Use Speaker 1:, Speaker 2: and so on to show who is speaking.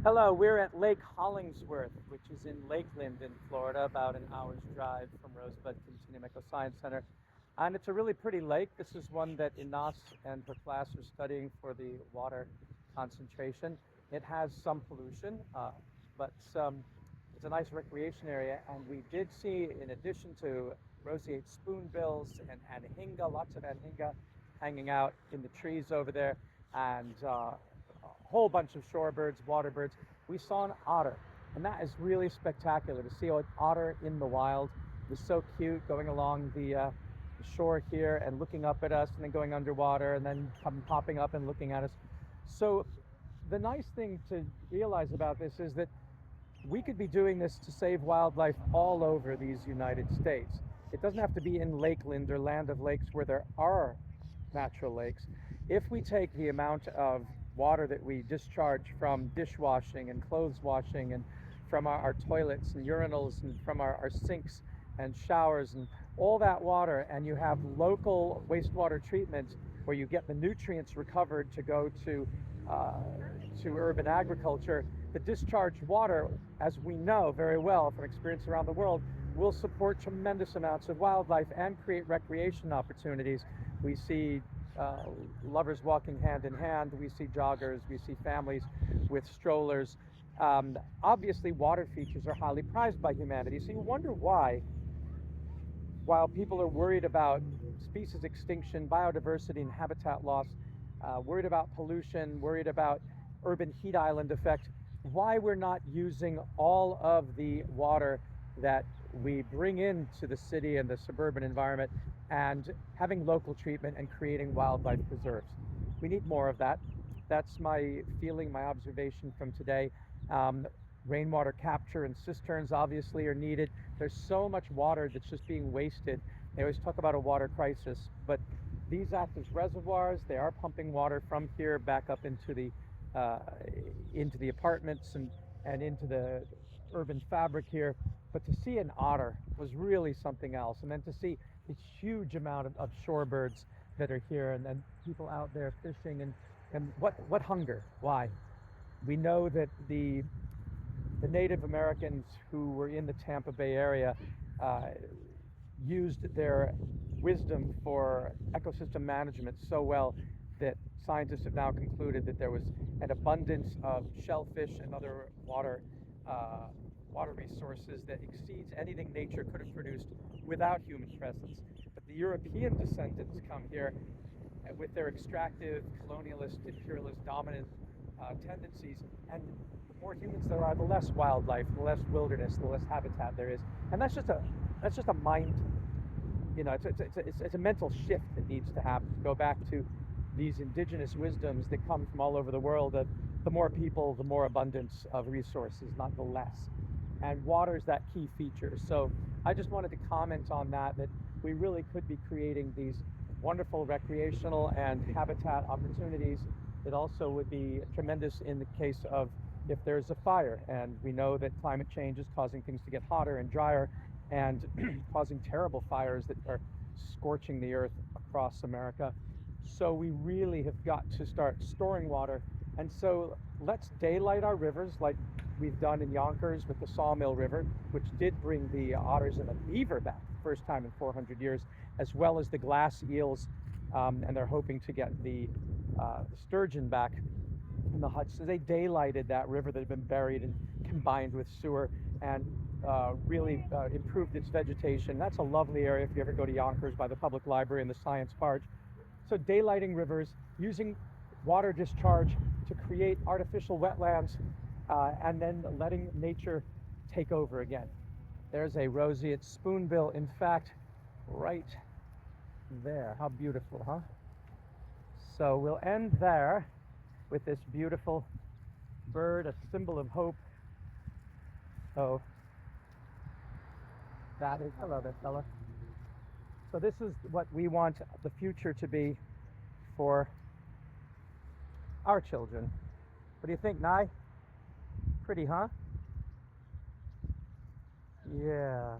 Speaker 1: Hello, we're at Lake Hollingsworth, which is in Lakeland in Florida, about an hour's drive from Rosebud Continuum Eco Science Center. And it's a really pretty lake. This is one that Inas and her class are studying for the water concentration. It has some pollution, but it's a nice recreation area. And we did see, in addition to roseate spoonbills and anhinga, lots of anhinga hanging out in the trees over there, and a whole bunch of shorebirds, waterbirds. We saw an otter, and that is really spectacular to see an otter in the wild. It was so cute going along the shore here and looking up at us and then going underwater and then popping up and looking at us. So the nice thing to realize about this is that we could be doing this to save wildlife all over these United States. It doesn't have to be in Lakeland or Land of Lakes where there are natural lakes. If we take the amount of water that we discharge from dishwashing and clothes washing and from our toilets and urinals and from our sinks and showers and all that water, and you have local wastewater treatment where you get the nutrients recovered to go to urban agriculture, the discharged water, as we know very well from experience around the world, will support tremendous amounts of wildlife and create recreation opportunities. We see lovers walking hand in hand, we see joggers, we see families with strollers. Obviously, water features are highly prized by humanity, so you wonder why, while people are worried about species extinction, biodiversity, and habitat loss, worried about pollution, worried about urban heat island effect, why we're not using all of the water that we bring into the city and the suburban environment and having local treatment and creating wildlife preserves. We need more of that. That's my feeling, my observation from today. Rainwater capture and cisterns obviously are needed. There's so much water that's just being wasted. They always talk about a water crisis, but these act as reservoirs. They are pumping water from here back up into the apartments and into the urban fabric here. But to see an otter was really something else. And then to see this huge amount of shorebirds that are here, and then people out there fishing, and what hunger? Why? We know that the Native Americans who were in the Tampa Bay area used their wisdom for ecosystem management so well that scientists have now concluded that there was an abundance of shellfish and other water resources that exceeds anything nature could have produced without human presence. But the European descendants come here with their extractive, colonialist, imperialist, dominant tendencies, and the more humans there are, the less wildlife, the less wilderness, the less habitat there is, and that's just a mind, it's a mental shift that needs to happen. To go back to these indigenous wisdoms that come from all over the world, that the more people, the more abundance of resources, not the less. And water is that key feature. So I just wanted to comment on that we really could be creating these wonderful recreational and habitat opportunities. It also would be tremendous in the case of if there's a fire, and we know that climate change is causing things to get hotter and drier and causing terrible fires that are scorching the earth across America. So we really have got to start storing water. And so let's daylight our rivers like we've done in Yonkers with the Sawmill River, which did bring the otters and the beaver back the first time in 400 years, as well as the glass eels, and they're hoping to get the sturgeon back in the hutch. So they daylighted that river that had been buried and combined with sewer, and really improved its vegetation. That's a lovely area if you ever go to Yonkers by the public library and the science park. So daylighting rivers, using water discharge to create artificial wetlands, and then letting nature take over again. There's a roseate spoonbill, in fact, right there. How beautiful, huh? So we'll end there with this beautiful bird, a symbol of hope. So that is, hello there, fella. So this is what we want the future to be for our children. What do you think, Nye? Pretty, huh? Yeah.